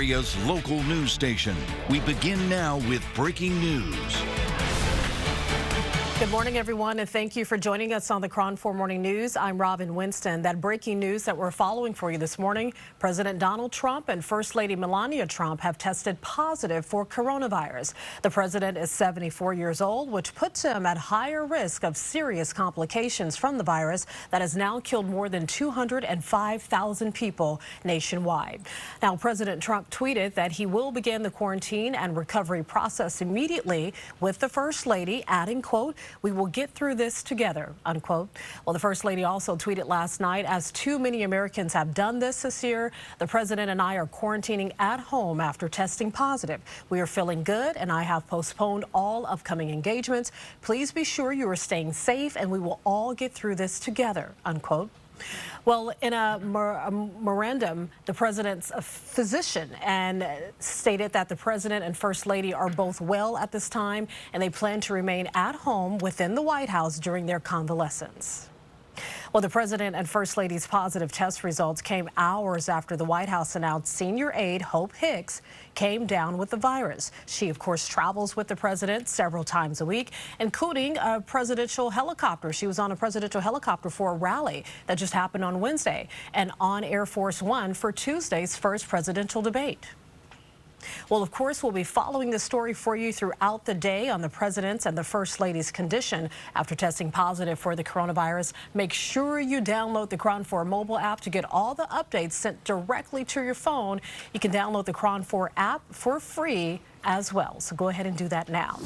Area's local news station. We begin now with breaking news. Good morning, everyone, and thank you for joining us on the KRON 4 Morning News. I'm Robin Winston. That breaking news that we're following for you this morning, President Donald Trump and First Lady Melania Trump have tested positive for coronavirus. The president is 74 years old, which puts him at higher risk of serious complications from the virus that has now killed more than 205,000 people nationwide. Now, President Trump tweeted that he will begin the quarantine and recovery process immediately, with the First Lady adding, quote, "We will get through this together," unquote. Well, the First Lady also tweeted last night, "As too many Americans have done this year, the president and I are quarantining at home after testing positive. We are feeling good, and I have postponed all upcoming engagements. Please be sure you are staying safe, and we will all get through this together," unquote. Well, in a memorandum, the president's physician and stated that the president and First Lady are both well at this time, and they plan to remain at home within the White House during their convalescence. Well, the president and First Lady's positive test results came hours after the White House announced senior aide Hope Hicks came down with the virus. She, of course, travels with the president several times a week, including a presidential helicopter. She was on a presidential helicopter for a rally that just happened on Wednesday and on Air Force One for Tuesday's first presidential debate. Well, of course, we'll be following this story for you throughout the day on the president's and the First Lady's condition after testing positive for the coronavirus. Make sure you download the KRON 4 mobile app to get all the updates sent directly to your phone. You can download the KRON 4 app for free as well. So go ahead and do that now.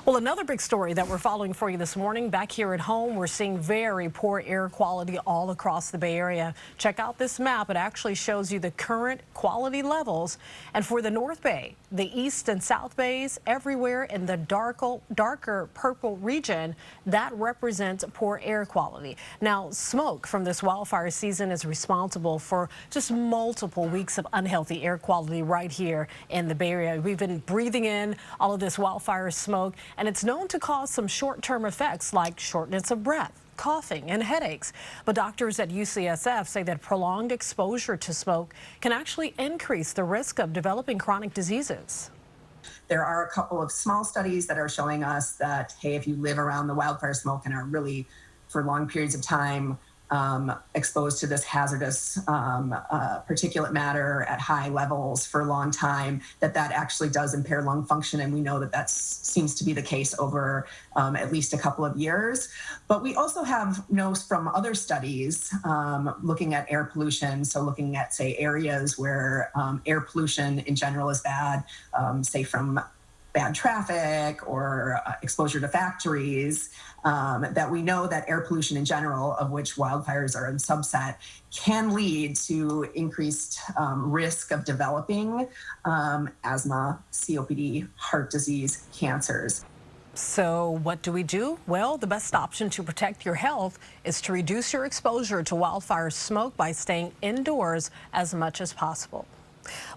Well, another big story that we're following for you this morning, back here at home, we're seeing very poor air quality all across the Bay Area. Check out this map. It actually shows you the current quality levels. And for the North Bay, the East and South Bays, everywhere in the darker purple region, that represents poor air quality. Now, smoke from this wildfire season is responsible for just multiple weeks of unhealthy air quality right here in the Bay Area. We've been breathing in all of this wildfire smoke, and it's known to cause some short-term effects like shortness of breath, coughing, and headaches. But doctors at UCSF say that prolonged exposure to smoke can actually increase the risk of developing chronic diseases. There are a couple of small studies that are showing us that, hey, if you live around the wildfire smoke and are really for long periods of time exposed to this hazardous particulate matter at high levels for a long time, that actually does impair lung function. And we know that seems to be the case over at least a couple of years. But we also have knows from other studies looking at air pollution. So looking at, say, areas where air pollution in general is bad, say from bad traffic or exposure to factories, that we know that air pollution in general, of which wildfires are a subset, can lead to increased risk of developing asthma, COPD, heart disease, cancers. So what do we do? Well, the best option to protect your health is to reduce your exposure to wildfire smoke by staying indoors as much as possible.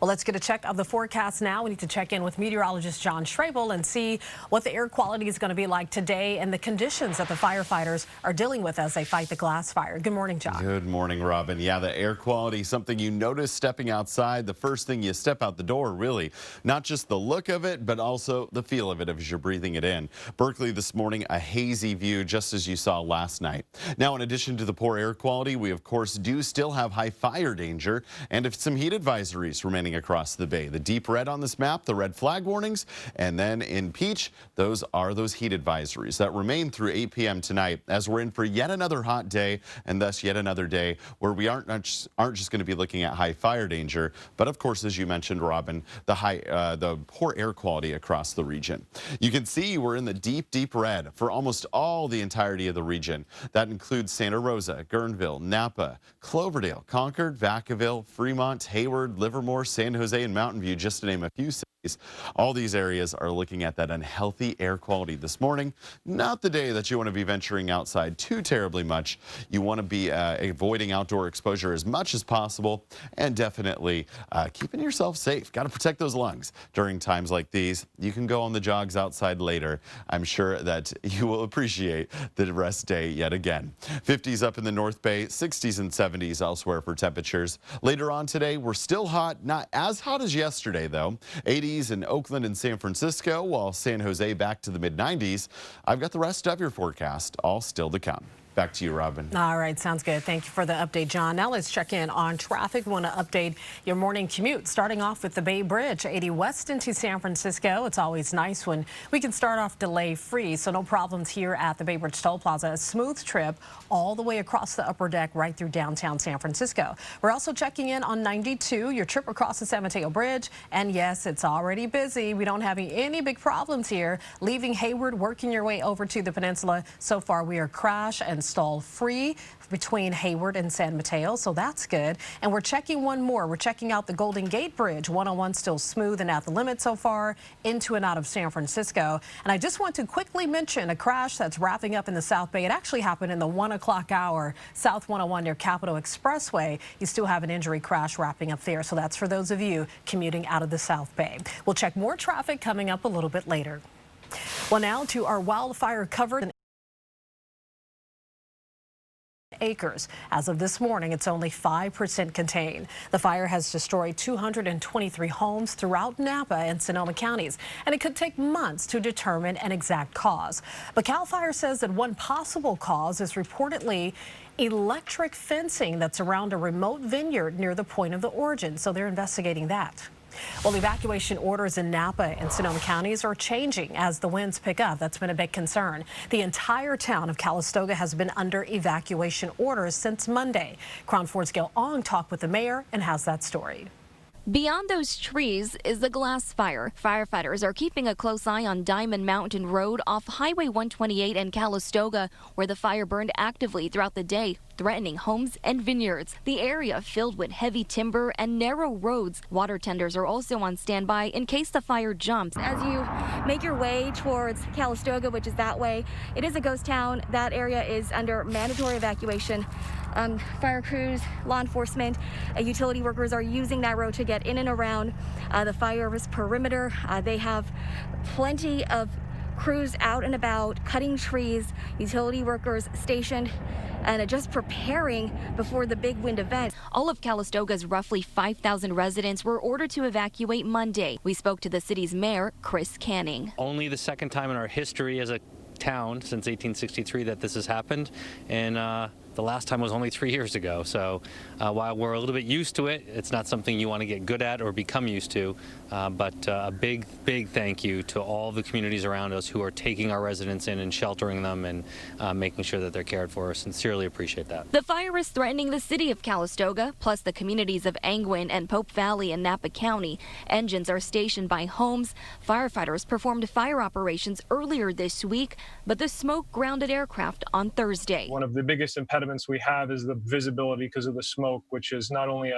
Well, let's get a check of the forecast now. We need to check in with meteorologist John Schrabel and see what the air quality is going to be like today and the conditions that the firefighters are dealing with as they fight the glass fire. Good morning, John. Good morning, Robin. Yeah, the air quality, something you notice stepping outside. The first thing you step out the door, really. Not just the look of it, but also the feel of it as you're breathing it in. Berkeley this morning, a hazy view, just as you saw last night. Now, in addition to the poor air quality, we, of course, do still have high fire danger and some heat advisories remaining across the bay. The deep red on this map, the red flag warnings, and then in peach, those are those heat advisories that remain through 8 p.m. tonight, as we're in for yet another hot day, and thus yet another day where we aren't just going to be looking at high fire danger, but of course, as you mentioned, Robin, the poor air quality across the region. You can see we're in the deep red for almost all the entirety of the region. That includes Santa Rosa, Guerneville, Napa, Cloverdale, Concord, Vacaville, Fremont, Hayward, Livermore, San Jose, and Mountain View, just to name a few. All these areas are looking at that unhealthy air quality this morning. Not the day that you want to be venturing outside too terribly much. You want to be avoiding outdoor exposure as much as possible, and definitely keeping yourself safe. Got to protect those lungs during times like these. You can go on the jogs outside later. I'm sure that you will appreciate the rest day yet again. 50s up in the North Bay, 60s and 70s elsewhere for temperatures. Later on today, we're still hot, not as hot as yesterday though. 80s in Oakland and San Francisco, while San Jose back to the mid-90s. I've got the rest of your forecast all still to come. Back to you, Robin. All right, sounds good. Thank you for the update, John. Now let's check in on traffic. We want to update your morning commute, starting off with the Bay Bridge, 80 west into San Francisco. It's always nice when we can start off delay-free, so no problems here at the Bay Bridge Toll Plaza. A smooth trip all the way across the upper deck right through downtown San Francisco. We're also checking in on 92, your trip across the San Mateo Bridge. And yes, it's already busy. We don't have any big problems here. Leaving Hayward, working your way over to the peninsula. So far, we are crash and stall free between Hayward and San Mateo, so that's good. And we're checking one more. We're checking out the Golden Gate Bridge. 101 still smooth and at the limit so far into and out of San Francisco. And I just want to quickly mention a crash that's wrapping up in the South Bay. It actually happened in the 1 o'clock hour, South 101 near Capitol Expressway. You still have an injury crash wrapping up there, so that's for those of you commuting out of the South Bay. We'll check more traffic coming up a little bit later. Well, now to our wildfire covered acres. As of this morning, it's only 5% contained. The fire has destroyed 223 homes throughout Napa and Sonoma counties, and it could take months to determine an exact cause. But CAL FIRE says that one possible cause is reportedly electric fencing that's around a remote vineyard near the point of the origin, so they're investigating that. Well, evacuation orders in Napa and Sonoma counties are changing as the winds pick up. That's been a big concern. The entire town of Calistoga has been under evacuation orders since Monday. KRON 4's Gail Ong talked with the mayor and has that story. Beyond those trees is the glass fire. Firefighters are keeping a close eye on Diamond Mountain Road off Highway 128 in Calistoga, where the fire burned actively throughout the day, threatening homes and vineyards. The area filled with heavy timber and narrow roads. Water tenders are also on standby in case the fire jumps. As you make your way towards Calistoga, which is that way, it is a ghost town. That area is under mandatory evacuation. Fire crews, law enforcement, utility workers are using that road to get in and around the fire's perimeter. They have plenty of crews out and about, cutting trees, utility workers stationed, and just preparing before the big wind event. All of Calistoga's roughly 5,000 residents were ordered to evacuate Monday. We spoke to the city's mayor, Chris Canning. Only the second time in our history as a town since 1863 that this has happened, and the last time was only 3 years ago. So while we're a little bit used to it, it's not something you want to get good at or become used to. But a big thank you to all the communities around us who are taking our residents in and sheltering them and making sure that they're cared for. Sincerely appreciate that. The fire is threatening the city of Calistoga, plus the communities of Angwin and Pope Valley in Napa County. Engines are stationed by homes. Firefighters performed fire operations earlier this week, but the smoke grounded aircraft on Thursday. One of the biggest impediments we have is the visibility because of the smoke, which is not only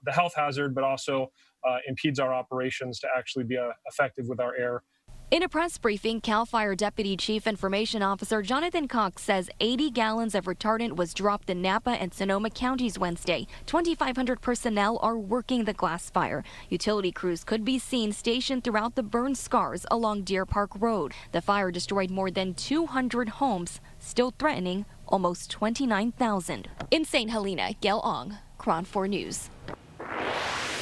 the health hazard, but also impedes our operations to actually be effective with our air. In a press briefing, CAL FIRE Deputy Chief Information Officer Jonathan Cox says 80 gallons of retardant was dropped in Napa and Sonoma counties Wednesday. 2,500 personnel are working the glass fire. Utility crews could be seen stationed throughout the burn scars along Deer Park Road. The fire destroyed more than 200 homes, still threatening almost 29,000. In St. Helena, Gail Ong, KRON 4 News.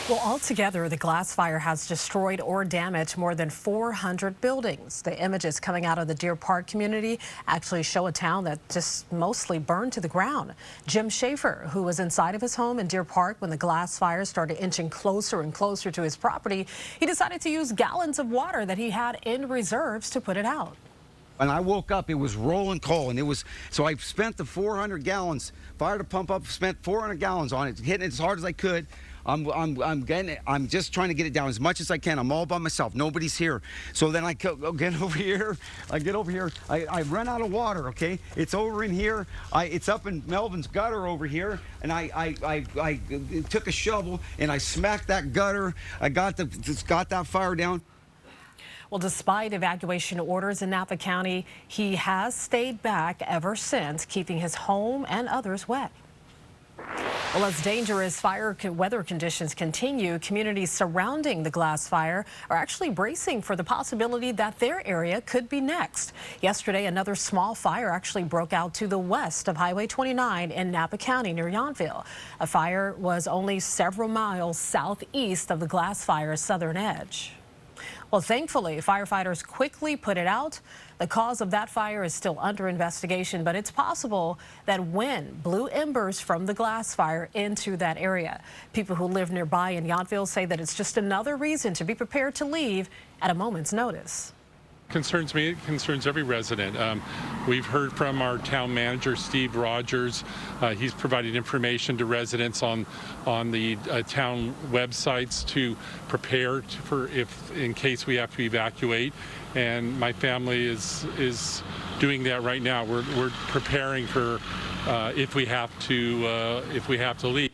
Well, altogether, the glass fire has destroyed or damaged more than 400 buildings. The images coming out of the Deer Park community actually show a town that just mostly burned to the ground. Jim Schaefer, who was inside of his home in Deer Park when the glass fire started inching closer and closer to his property, he decided to use gallons of water that he had in reserves to put it out. And I woke up, it was rolling coal, and so I spent the 400 gallons, fired a pump up, spent 400 gallons on it, hitting it as hard as I could. I'm just trying to get it down as much as I can. I'm all by myself. Nobody's here. So then I get over here. I run out of water. Okay, it's over in here. It's up in Melvin's gutter over here, and I took a shovel and I smacked that gutter. I got that fire down. Well, despite evacuation orders in Napa County, he has stayed back ever since, keeping his home and others wet. Well, as dangerous weather conditions continue, communities surrounding the Glass Fire are actually bracing for the possibility that their area could be next. Yesterday, another small fire actually broke out to the west of Highway 29 in Napa County near Yountville. A fire was only several miles southeast of the Glass Fire's southern edge. Well, thankfully, firefighters quickly put it out. The cause of that fire is still under investigation, but it's possible that wind blew embers from the Glass Fire into that area. People who live nearby in Yountville say that it's just another reason to be prepared to leave at a moment's notice. Concerns me, it concerns every resident. We've heard from our town manager, Steve Rogers. He's provided information to residents on the town websites to prepare in case we have to evacuate. And my family is doing that right now. We're preparing for if we have to leave.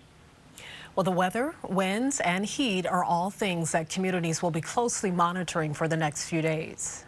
Well, the weather, winds, and heat are all things that communities will be closely monitoring for the next few days.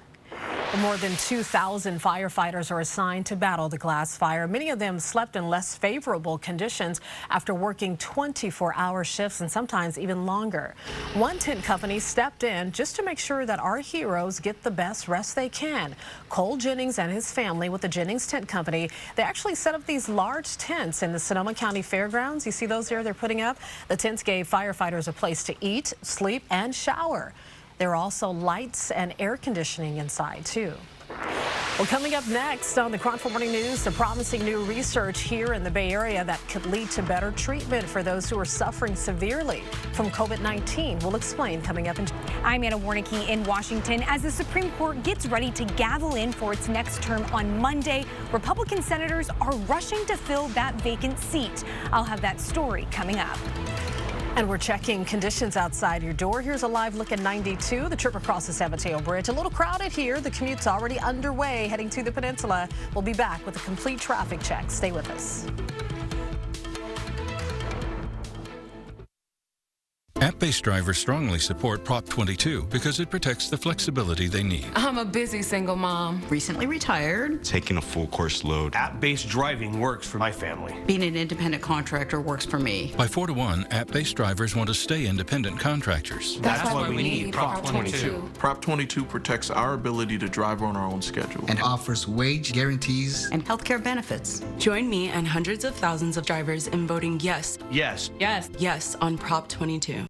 More than 2,000 firefighters are assigned to battle the Glass Fire. Many of them slept in less favorable conditions after working 24-hour shifts and sometimes even longer. One tent company stepped in just to make sure that our heroes get the best rest they can. Cole Jennings and his family with the Jennings Tent Company, they actually set up these large tents in the Sonoma County Fairgrounds. You see those here they're putting up? The tents gave firefighters a place to eat, sleep, and shower. There are also lights and air conditioning inside, too. Well, coming up next on the KRON 4 Morning News, the promising new research here in the Bay Area that could lead to better treatment for those who are suffering severely from COVID-19. We'll explain coming up. I'm Anna Warnicki in Washington. As the Supreme Court gets ready to gavel in for its next term on Monday, Republican senators are rushing to fill that vacant seat. I'll have that story coming up. And we're checking conditions outside your door. Here's a live look at 92, the trip across the San Mateo Bridge. A little crowded here. The commute's already underway heading to the peninsula. We'll be back with a complete traffic check. Stay with us. App-based drivers strongly support Prop 22 because it protects the flexibility they need. I'm a busy single mom, recently retired, taking a full course load. App-based driving works for my family. Being an independent contractor works for me. By 4 to 1, app-based drivers want to stay independent contractors. That's why we need Prop 22. Prop 22 protects our ability to drive on our own schedule and offers wage guarantees and healthcare benefits. Join me and hundreds of thousands of drivers in voting yes. Yes. Yes. Yes on Prop 22.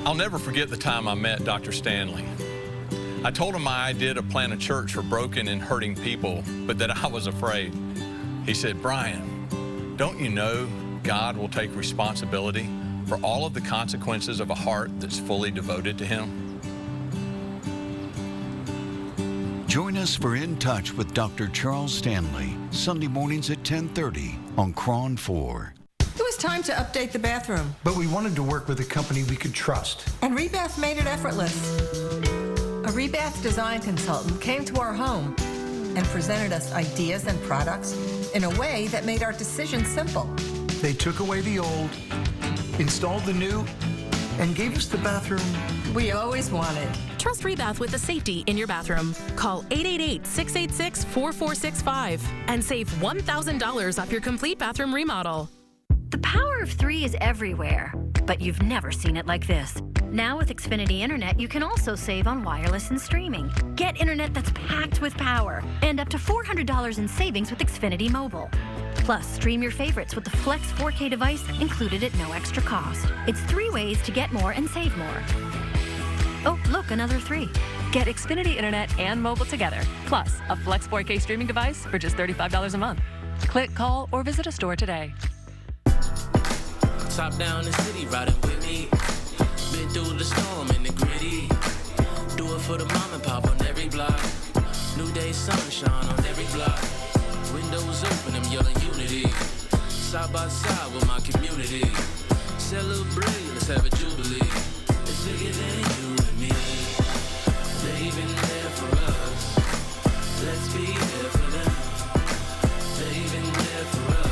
I'll never forget the time I met Dr. Stanley. I told him my idea to plant a church for broken and hurting people, but that I was afraid. He said, "Brian, don't you know God will take responsibility for all of the consequences of a heart that's fully devoted to Him?" Join us for In Touch with Dr. Charles Stanley, Sunday mornings at 10:30 on KRON 4. It was time to update the bathroom. But we wanted to work with a company we could trust. And Rebath made it effortless. A Rebath design consultant came to our home and presented us ideas and products in a way that made our decision simple. They took away the old, installed the new, and gave us the bathroom we always wanted. Trust Rebath with the safety in your bathroom. Call 888-686-4465 and save $1,000 off your complete bathroom remodel. The power of 3 is everywhere, but you've never seen it like this. Now with Xfinity Internet, you can also save on wireless and streaming. Get internet that's packed with power and up to $400 in savings with Xfinity Mobile. Plus, stream your favorites with the Flex 4K device included at no extra cost. It's 3 ways to get more and save more. Oh, look, another 3. Get Xfinity Internet and mobile together, plus a Flex 4K streaming device for just $35 a month. Click, call, or visit a store today. Top down the city, riding with me. Been through the storm and the gritty. Do it for the mom and pop on every block. New day sunshine on every block. Windows open, I'm yelling unity. side by side with my community. Celebrate, let's have a jubilee. It's bigger than you and me. They've been there for us. Let's be there for them. They've been there for us.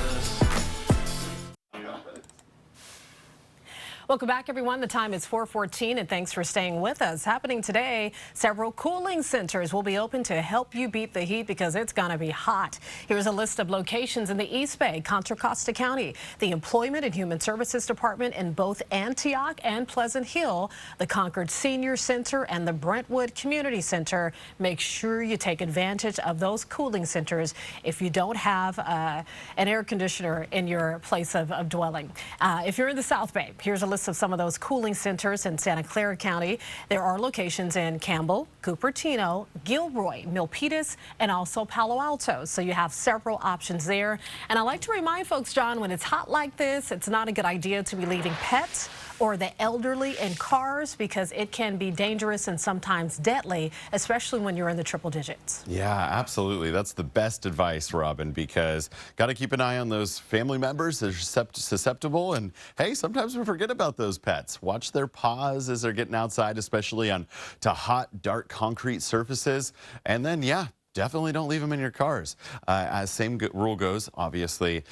Welcome back, everyone. The time is 4:14, and thanks for staying with us. Happening today, several cooling centers will be open to help you beat the heat because it's going to be hot. Here's a list of locations in the East Bay, Contra Costa County, the Employment and Human Services Department in both Antioch and Pleasant Hill, the Concord Senior Center, and the Brentwood Community Center. Make sure you take advantage of those cooling centers if you don't have an air conditioner in your place of dwelling. If you're in the South Bay, here's a list of some of those cooling centers in Santa Clara County. There are locations in Campbell, Cupertino, Gilroy, Milpitas, and also Palo Alto. So you have several options there. And I like to remind folks, John, when it's hot like this, it's not a good idea to be leaving pets or the elderly in cars because it can be dangerous and sometimes deadly, especially when you're in the triple digits. Yeah, absolutely. That's the best advice, Robin, because got to keep an eye on those family members that are susceptible. And hey, sometimes we forget about those pets. Watch their paws as they're getting outside, especially on to hot, dark concrete surfaces. And then, yeah, definitely don't leave them in your cars. As same rule goes, obviously,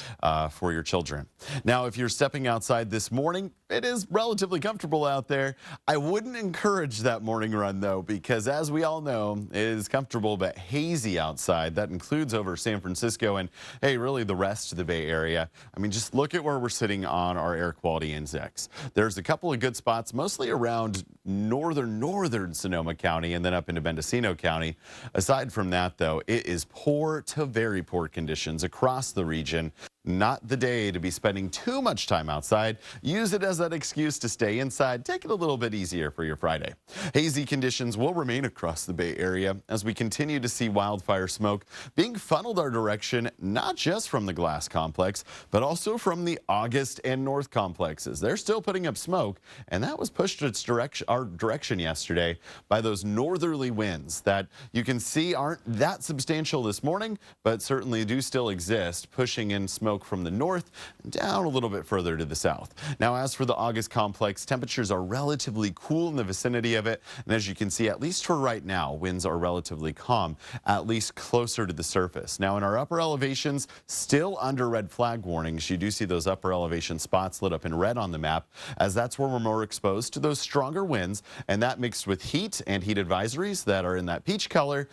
for your children. Now, if you're stepping outside this morning, it is relatively comfortable out there. I wouldn't encourage that morning run, though, because as we all know, it is comfortable but hazy outside. That includes over San Francisco and, hey, really the rest of the Bay Area. I mean, just look at where we're sitting on our air quality index. There's a couple of good spots, mostly around northern Sonoma County and then up into Mendocino County. Aside from that, though, it is poor to very poor conditions across the region. Not the day to be spending too much time outside. Use it as that excuse to stay inside. Take it a little bit easier for your Friday. Hazy conditions will remain across the Bay Area as we continue to see wildfire smoke being funneled our direction, not just from the Glass Complex, but also from the August and North complexes. They're still putting up smoke, and that was pushed our direction yesterday by those northerly winds that you can see aren't that substantial this morning, but certainly do still exist, pushing in smoke from the north down a little bit further to the south. Now, as for the August complex, temperatures are relatively cool in the vicinity of it. And as you can see, at least for right now, winds are relatively calm, at least closer to the surface. Now, in our upper elevations, still under red flag warnings. You do see those upper elevation spots lit up in red on the map, as that's where we're more exposed to those stronger winds. And that mixed with heat and heat advisories that are in that peach color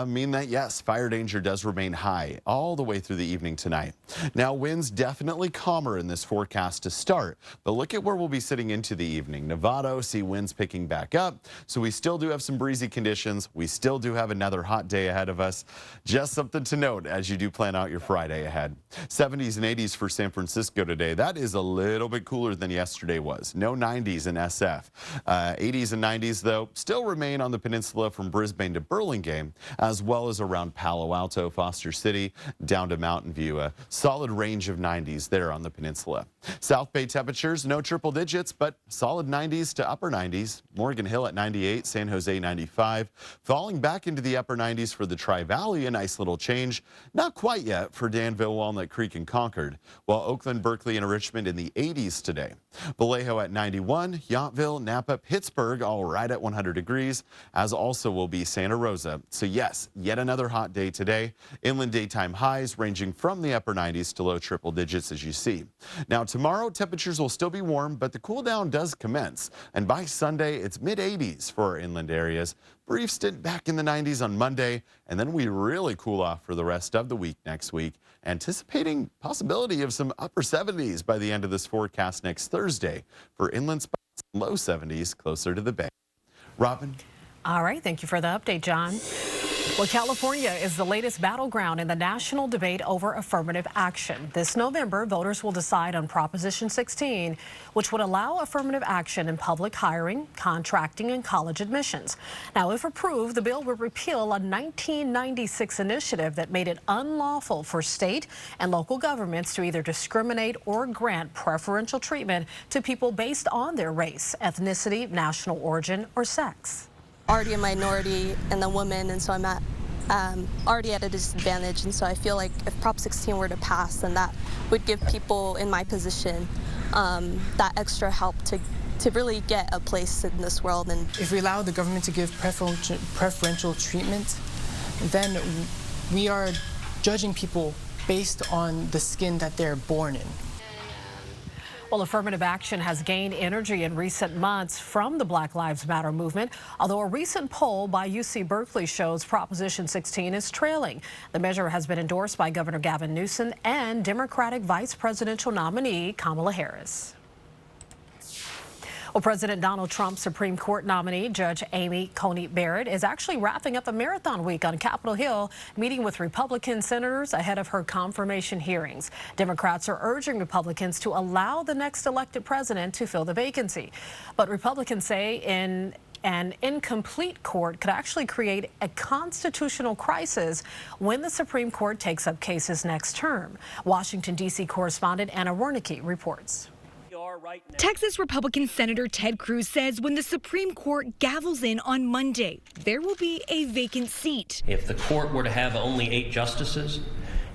mean that, yes, fire danger does remain high all the way through the evening tonight. Now, winds definitely calmer in this forecast to start, but look at where we'll be sitting into the evening. Novato, see winds picking back up, so we still do have some breezy conditions. We still do have another hot day ahead of us. Just something to note as you do plan out your Friday ahead. 70s and 80s for San Francisco today. That is a little bit cooler than yesterday was. No 90s in SF. 80s and 90s, though, still remain on the peninsula from Brisbane to Burlingame, as well as around Palo Alto, Foster City, down to Mountain View. A solid range of 90s there on the peninsula. South Bay temperatures, no triple digits, but solid 90s to upper 90s. Morgan Hill at 98, San Jose 95. Falling back into the upper 90s for the Tri-Valley, a nice little change. Not quite yet for Danville, Walnut Creek, and Concord, while Oakland, Berkeley, and Richmond in the 80s today. Vallejo at 91, Yountville, Napa, Pittsburgh, all right at 100 degrees, as also will be Santa Rosa. So yes, yet another hot day today. Inland daytime highs ranging from the upper 90s to low triple digits, as you see. Now, tomorrow, temperatures will still be warm, but the cool down does commence. And by Sunday, it's mid-80s for our inland areas. Brief stint back in the 90s on Monday, and then we really cool off for the rest of the week next week, anticipating possibility of some upper 70s by the end of this forecast next Thursday for inland spots, low 70s closer to the bay. Robin? All right, thank you for the update, John. Well, California is the latest battleground in the national debate over affirmative action. This November, voters will decide on Proposition 16, which would allow affirmative action in public hiring, contracting, and college admissions. Now, if approved, the bill would repeal a 1996 initiative that made it unlawful for state and local governments to either discriminate or grant preferential treatment to people based on their race, ethnicity, national origin, or sex. Already a minority and a woman, and so I'm at already at a disadvantage, and so I feel like if Prop 16 were to pass, then that would give people in my position that extra help to really get a place in this world. And if we allow the government to give preferential treatment, then we are judging people based on the skin that they're born in. Well, affirmative action has gained energy in recent months from the Black Lives Matter movement, although a recent poll by UC Berkeley shows Proposition 16 is trailing. The measure has been endorsed by Governor Gavin Newsom and Democratic vice presidential nominee Kamala Harris. Well, President Donald Trump's Supreme Court nominee, Judge Amy Coney Barrett, is actually wrapping up a marathon week on Capitol Hill, meeting with Republican senators ahead of her confirmation hearings. Democrats are urging Republicans to allow the next elected president to fill the vacancy. But Republicans say an incomplete court could actually create a constitutional crisis when the Supreme Court takes up cases next term. Washington, D.C. correspondent Anna Wernicke reports. Texas Republican Senator Ted Cruz says when the Supreme Court gavels in on Monday, there will be a vacant seat. If the court were to have only 8 justices,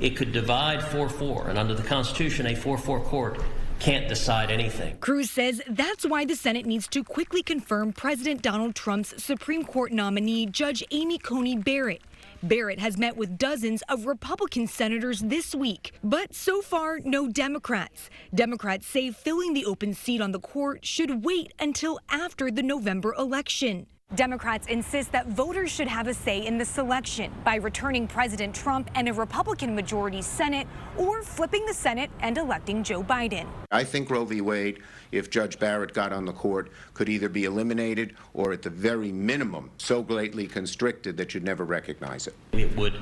it could divide 4-4, and under the Constitution, a 4-4 court can't decide anything. Cruz says that's why the Senate needs to quickly confirm President Donald Trump's Supreme Court nominee, Judge Amy Coney Barrett. Barrett has met with dozens of Republican senators this week, but so far, no Democrats. Democrats say filling the open seat on the court should wait until after the November election. Democrats insist that voters should have a say in the selection by returning President Trump and a Republican majority Senate, or flipping the Senate and electing Joe Biden. I think Roe v. Wade, if Judge Barrett got on the court, could either be eliminated or at the very minimum so greatly constricted that you'd never recognize it. It would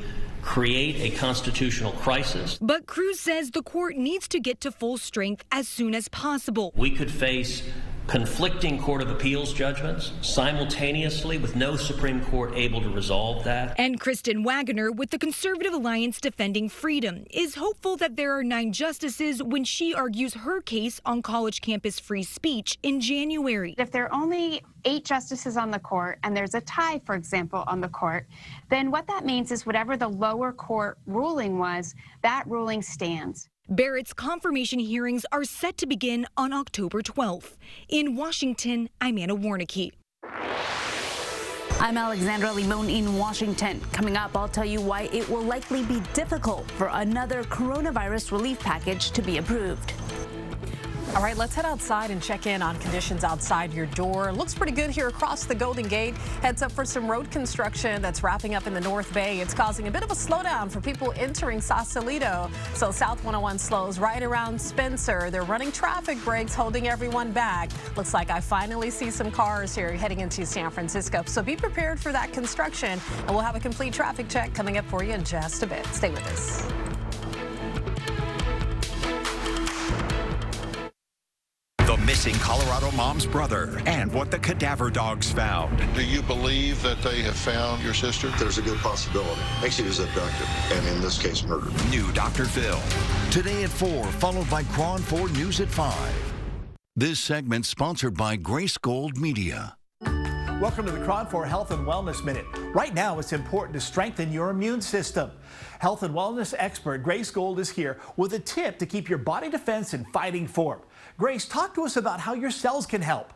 create a constitutional crisis. But Cruz says the court needs to get to full strength as soon as possible. We could face conflicting Court of Appeals judgments simultaneously with no Supreme Court able to resolve that. And Kristen Waggoner with the Conservative Alliance Defending Freedom is hopeful that there are 9 justices when she argues her case on college campus free speech in January. If there are only 8 justices on the court and there's a tie, for example, on the court, then what that means is whatever the lower court ruling was, that ruling stands. Barrett's confirmation hearings are set to begin on October 12th. In Washington, I'm Anna Wernicke. I'm Alexandra Limon in Washington. Coming up, I'll tell you why it will likely be difficult for another coronavirus relief package to be approved. All right, let's head outside and check in on conditions outside your door. Looks pretty good here across the Golden Gate. Heads up for some road construction that's wrapping up in the North Bay. It's causing a bit of a slowdown for people entering Sausalito. So South 101 slows right around Spencer. They're running traffic breaks, holding everyone back. Looks like I finally see some cars here heading into San Francisco. So be prepared for that construction, and we'll have a complete traffic check coming up for you in just a bit. Stay with us. The missing Colorado mom's brother and what the cadaver dogs found. Do you believe that they have found your sister? There's a good possibility. She was abducted, and in this case, murdered. New Dr. Phil. Today at 4, followed by Cron 4 News at 5. This segment sponsored by Grace Gold Media. Welcome to the Cron 4 Health and Wellness Minute. Right now, it's important to strengthen your immune system. Health and wellness expert Grace Gold is here with a tip to keep your body defense in fighting form. Grace, talk to us about how your cells can help.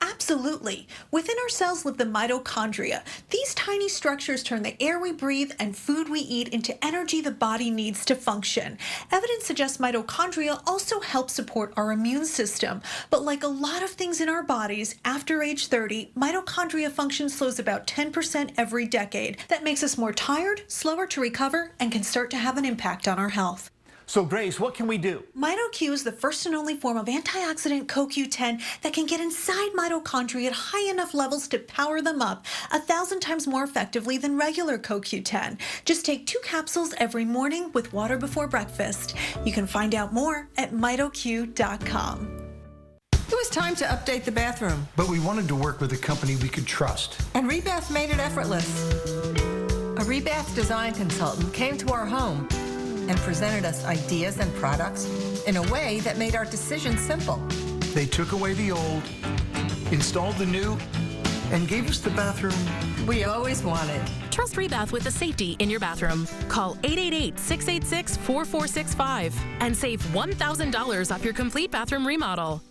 Absolutely. Within our cells live the mitochondria. These tiny structures turn the air we breathe and food we eat into energy the body needs to function. Evidence suggests mitochondria also help support our immune system. But like a lot of things in our bodies, after age 30, mitochondria function slows about 10% every decade. That makes us more tired, slower to recover, and can start to have an impact on our health. So Grace, what can we do? MitoQ is the first and only form of antioxidant CoQ10 that can get inside mitochondria at high enough levels to power them up 1,000 times more effectively than regular CoQ10. Just take 2 capsules every morning with water before breakfast. You can find out more at mitoq.com. It was time to update the bathroom. But we wanted to work with a company we could trust. And Rebath made it effortless. A Rebath design consultant came to our home and presented us ideas and products in a way that made our decision simple. They took away the old, installed the new, and gave us the bathroom we always wanted. Trust Rebath with the safety in your bathroom. Call 888-686-4465 and save $1,000 off your complete bathroom remodel.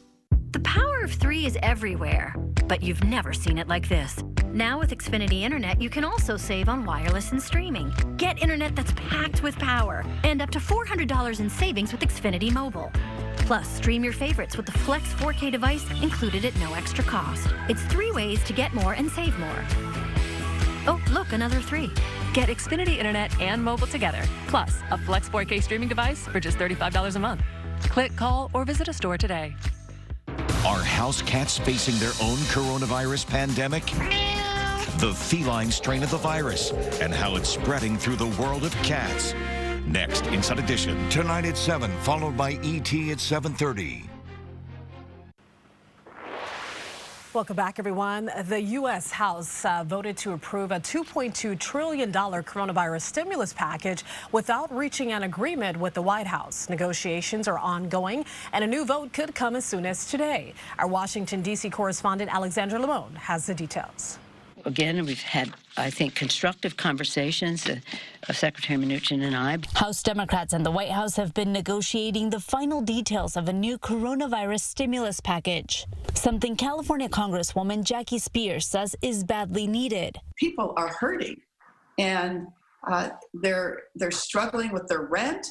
The power of 3 is everywhere, but you've never seen it like this. Now with Xfinity Internet, you can also save on wireless and streaming. Get internet that's packed with power and up to $400 in savings with Xfinity Mobile. Plus, stream your favorites with the Flex 4K device included at no extra cost. It's 3 ways to get more and save more. Oh, look, another 3. Get Xfinity Internet and mobile together, plus a Flex 4K streaming device for just $35 a month. Click, call, or visit a store today. Are house cats facing their own coronavirus pandemic? The feline strain of the virus and how it's spreading through the world of cats. Next, Inside Edition. Tonight at 7, followed by ET at 7:30. Welcome back, everyone. The U.S. House voted to approve a $2.2 trillion coronavirus stimulus package without reaching an agreement with the White House. Negotiations are ongoing, and a new vote could come as soon as today. Our Washington, D.C. correspondent Alexandra Limon has the details. Again, we've had, I think, constructive conversations, Secretary Mnuchin and I. House Democrats and the White House have been negotiating the final details of a new coronavirus stimulus package, something California Congresswoman Jackie Spears says is badly needed. People are hurting, and they're struggling with their rent.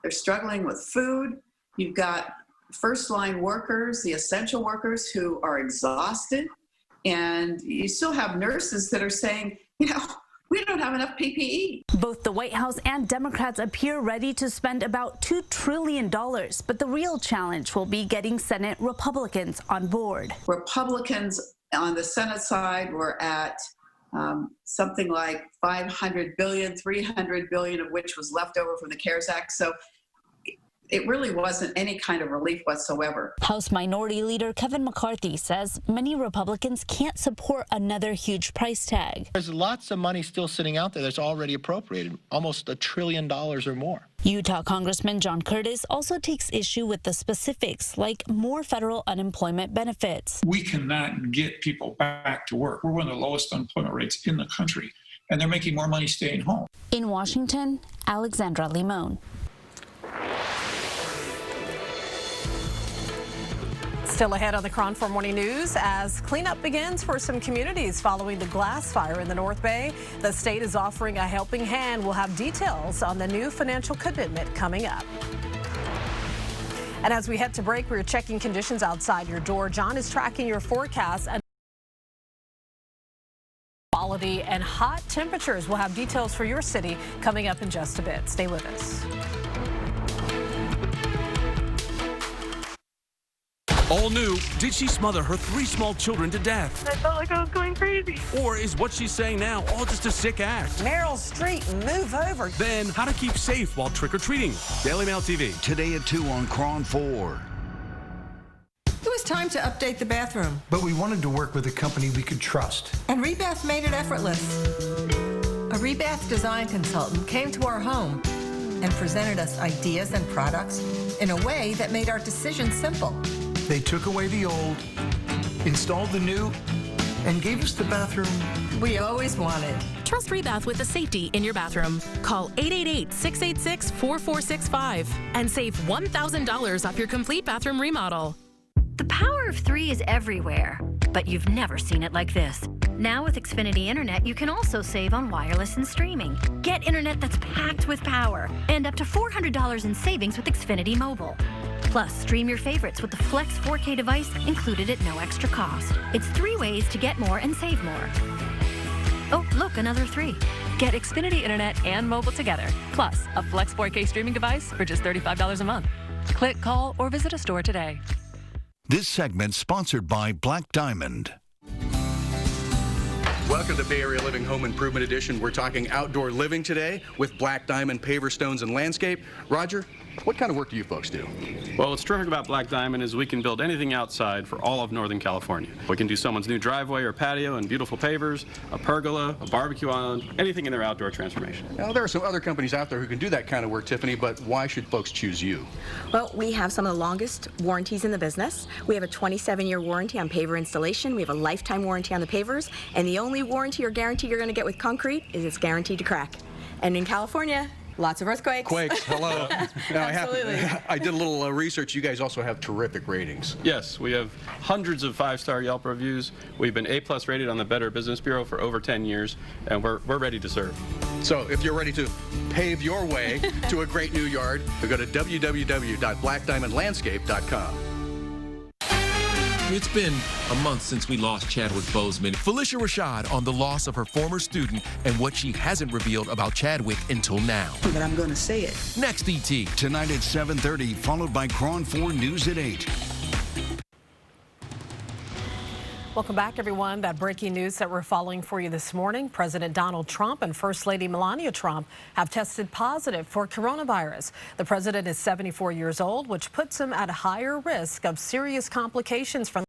They're struggling with food. You've got first-line workers, the essential workers who are exhausted. And you still have nurses that are saying, we don't have enough PPE. Both the White House and Democrats appear ready to spend about $2 trillion, but the real challenge will be getting Senate Republicans on board. Republicans on the Senate side were at something like $500 billion, $300 billion of which was left over from the CARES Act. So it really wasn't any kind of relief whatsoever. House Minority Leader Kevin McCarthy says many Republicans can't support another huge price tag. There's lots of money still sitting out there that's already appropriated, almost $1 trillion or more. Utah Congressman John Curtis also takes issue with the specifics, like more federal unemployment benefits. We cannot get people back to work. We're one of the lowest unemployment rates in the country, and they're making more money staying home. In Washington, Alexandra Limon. Still ahead on the KRON 4 Morning News, as cleanup begins for some communities following the glass fire in the North Bay. The state is offering a helping hand. We'll have details on the new financial commitment coming up. And as we head to break, we're checking conditions outside your door. John is tracking your forecast. Quality and hot temperatures. We'll have details for your city coming up in just a bit. Stay with us. All new, did she smother her 3 small children to death? I felt like I was going crazy. Or is what she's saying now all just a sick act? Meryl Streep, move over. Then, how to keep safe while trick-or-treating. Daily Mail TV. Today at 2 on KRON 4. It was time to update the bathroom. But we wanted to work with a company we could trust. And Rebath made it effortless. A Rebath design consultant came to our home and presented us ideas and products in a way that made our decision simple. They took away the old, installed the new, and gave us the bathroom we always wanted. Trust Rebath with the safety in your bathroom. Call 888-686-4465 and save $1,000 off your complete bathroom remodel. The power of 3 is everywhere, but you've never seen it like this. Now with Xfinity Internet, you can also save on wireless and streaming. Get internet that's packed with power and up to $400 in savings with Xfinity Mobile. Plus, stream your favorites with the Flex 4K device included at no extra cost. It's 3 ways to get more and save more. Oh, look, another 3. Get Xfinity Internet and mobile together, plus a Flex 4K streaming device for just $35 a month. Click, call, or visit a store today. This segment sponsored by Black Diamond. Welcome to Bay Area Living Home Improvement Edition. We're talking outdoor living today with Black Diamond Paver Stones and Landscape. Roger, What kind of work do you folks do? Well, what's terrific about Black Diamond is we can build anything outside for all of Northern California. We can do someone's new driveway or patio and beautiful pavers, a pergola, a barbecue island, anything in their outdoor transformation. Now, there are some other companies out there who can do that kind of work, Tiffany, but why should folks choose you? Well, we have some of the longest warranties in the business. We have a 27-year warranty on paver installation. We have a lifetime warranty on the pavers. And the only warranty or guarantee you're going to get with concrete is it's guaranteed to crack. And in California, lots of earthquakes. Quakes, hello. Now, Absolutely. I did a little research. You guys also have terrific ratings. Yes, we have hundreds of 5-star Yelp reviews. We've been A+ rated on the Better Business Bureau for over 10 years, and we're ready to serve. So if you're ready to pave your way to a great new yard, go to www.blackdiamondlandscape.com. It's been a month since we lost Chadwick Boseman. Felicia Rashad on the loss of her former student and what she hasn't revealed about Chadwick until now. But I'm going to say it. Next, ET. Tonight at 7:30, followed by KRON 4 News at 8. Welcome back, everyone. That breaking news that we're following for you this morning. President Donald Trump and First Lady Melania Trump have tested positive for coronavirus. The president is 74 years old, which puts him at a higher risk of serious complications from